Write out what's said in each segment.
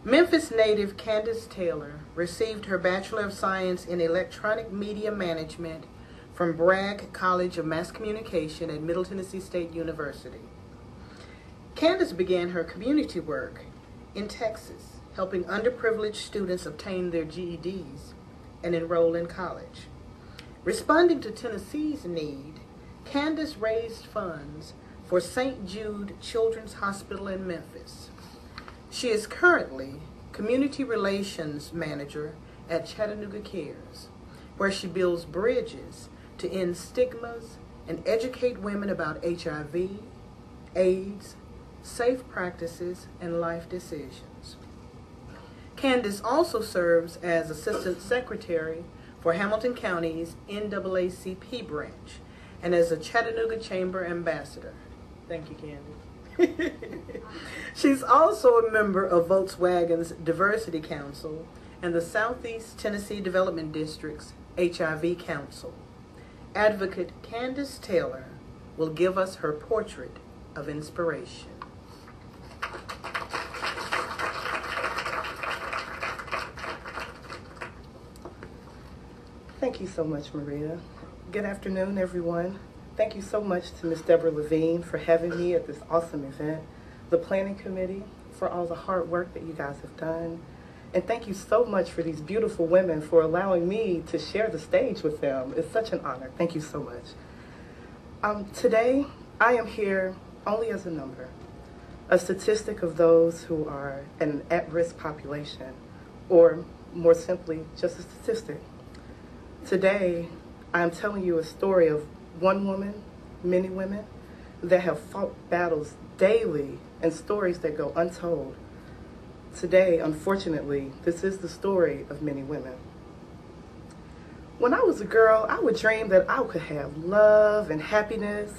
Memphis native Candace Taylor received her Bachelor of Science in Electronic Media Management from Bragg College of Mass Communication at Middle Tennessee State University. Candace began her community work in Texas, helping underprivileged students obtain their GEDs and enroll in college. Responding to Tennessee's need, Candace raised funds for St. Jude Children's Hospital in Memphis. She is currently Community Relations Manager at Chattanooga Cares, where she builds bridges to end stigmas and educate women about HIV, AIDS, safe practices, and life decisions. Candace also serves as Assistant Secretary for Hamilton County's NAACP branch and as a Chattanooga Chamber Ambassador. Thank you, Candace. She's also a member of Volkswagen's Diversity Council and the Southeast Tennessee Development District's HIV Council. Advocate Candace Taylor will give us her portrait of inspiration. Thank you so much, Maria. Good afternoon, everyone. Thank you so much to Ms. Deborah Levine for having me at this awesome event, the planning committee for all the hard work that you guys have done, and thank you so much for these beautiful women for allowing me to share the stage with them. It's such an honor. Thank you so much. Today, I am here only as a number, a statistic of those who are an at-risk population, or more simply, just a statistic. Today, I'm telling you a story of one woman, many women, that have fought battles daily and stories that go untold. Today, unfortunately, this is the story of many women. When I was a girl, I would dream that I could have love and happiness,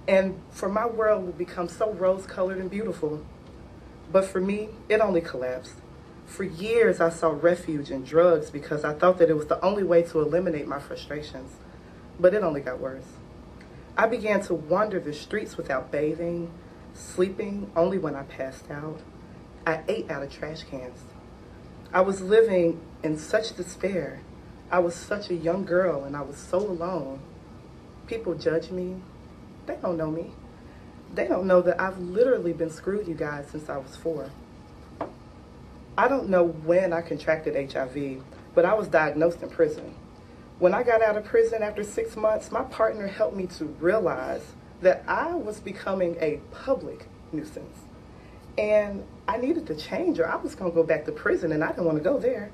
and for my world would become so rose-colored and beautiful. But for me, it only collapsed. For years, I sought refuge in drugs because I thought that it was the only way to eliminate my frustrations. But it only got worse. I began to wander the streets without bathing, sleeping only when I passed out. I ate out of trash cans. I was living in such despair. I was such a young girl and I was so alone. People judge me. They don't know me. They don't know that I've literally been screwed, you guys, since I was 4. I don't know when I contracted HIV, but I was diagnosed in prison. When I got out of prison after 6 months, my partner helped me to realize that I was becoming a public nuisance. And I needed to change or I was going to go back to prison and I didn't want to go there.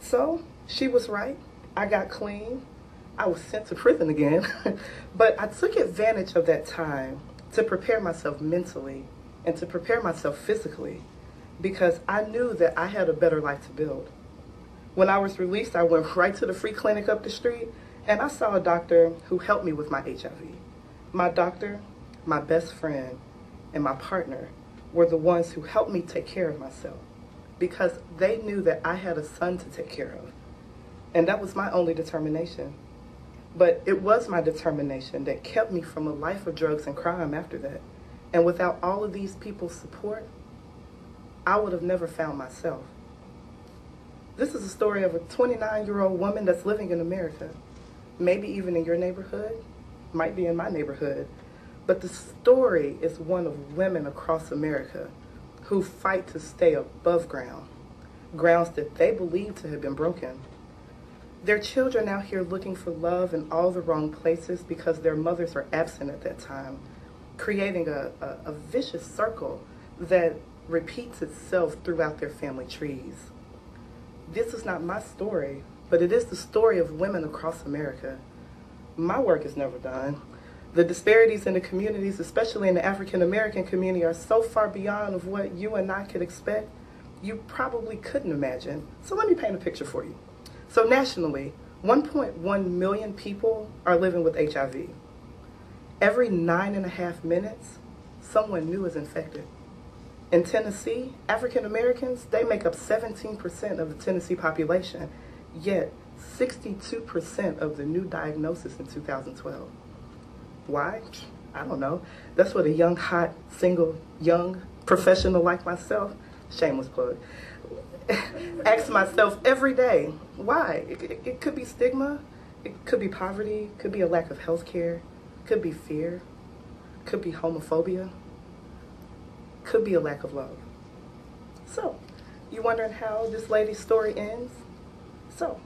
So she was right. I got clean. I was sent to prison again. But I took advantage of that time to prepare myself mentally and to prepare myself physically because I knew that I had a better life to build. When I was released, I went right to the free clinic up the street and I saw a doctor who helped me with my HIV. My doctor, my best friend, and my partner were the ones who helped me take care of myself because they knew that I had a son to take care of. And that was my only determination. But it was my determination that kept me from a life of drugs and crime after that. And without all of these people's support, I would have never found myself. This is a story of a 29-year-old woman that's living in America, maybe even in your neighborhood, might be in my neighborhood. But the story is one of women across America who fight to stay above ground, grounds that they believe to have been broken. Their children out here looking for love in all the wrong places because their mothers are absent at that time, creating a vicious circle that repeats itself throughout their family trees. This is not my story, but it is the story of women across America. My work is never done. The disparities in the communities, especially in the African American community, are so far beyond of what you and I could expect, you probably couldn't imagine. So let me paint a picture for you. So nationally, 1.1 million people are living with HIV. Every 9.5 minutes, someone new is infected. In Tennessee, African Americans, they make up 17% of the Tennessee population, yet 62% of the new diagnosis in 2012. Why? I don't know. That's what a young, hot, single, young professional like myself shameless plug, ask myself every day, why? It could be stigma, it could be poverty, it could be a lack of health care, it could be fear, it could be homophobia, it could be a lack of love. So, you wondering how this lady's story ends? So,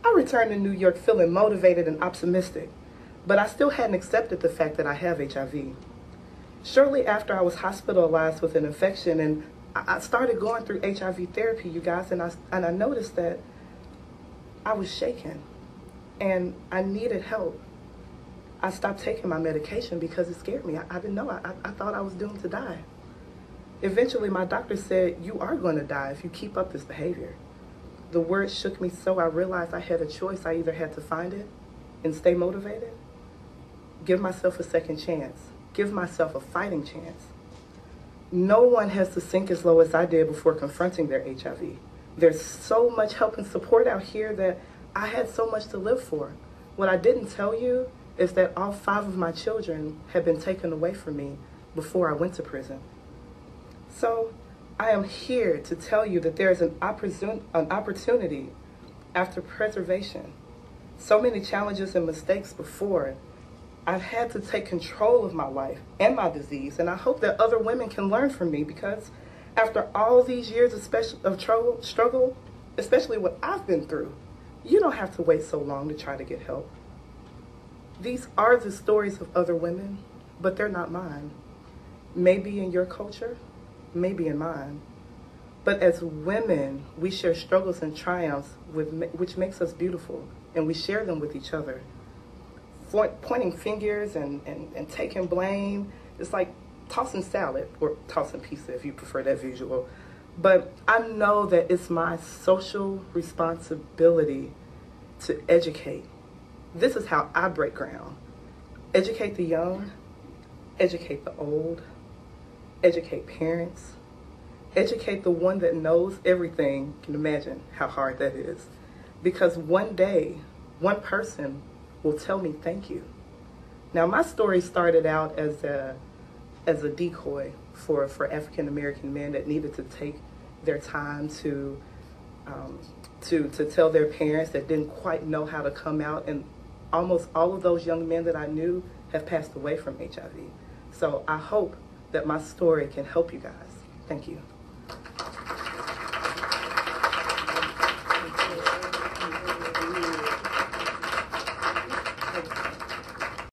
I returned to New York feeling motivated and optimistic, but I still hadn't accepted the fact that I have HIV. Shortly after, I was hospitalized with an infection, and I started going through HIV therapy, you guys, and I noticed that I was shaken, and I needed help. I stopped taking my medication because it scared me. I didn't know. I thought I was doomed to die. Eventually, my doctor said, you are going to die if you keep up this behavior. The words shook me so I realized I had a choice. I either had to find it and stay motivated, give myself a second chance, give myself a fighting chance. No one has to sink as low as I did before confronting their HIV. There's so much help and support out here that I had so much to live for. What I didn't tell you is that all 5 of my children had been taken away from me before I went to prison. So I am here to tell you that there is an opportunity after preservation. So many challenges and mistakes before. I've had to take control of my life and my disease, and I hope that other women can learn from me, because after all these years of struggle, especially what I've been through, you don't have to wait so long to try to get help. These are the stories of other women, but they're not mine. Maybe in your culture, maybe in mine. But as women, we share struggles and triumphs which makes us beautiful, and we share them with each other. Pointing fingers and taking blame, it's like tossing salad, or tossing pizza if you prefer that visual. But I know that it's my social responsibility to educate. This is how I break ground. Educate the young, educate the old, educate parents, educate the one that knows everything. You can imagine how hard that is. Because one day, one person will tell me thank you. Now, my story started out as a decoy for African American men that needed to take their time to tell their parents that didn't quite know how to come out, and almost all of those young men that I knew have passed away from HIV. So I hope that my story can help you guys. Thank you.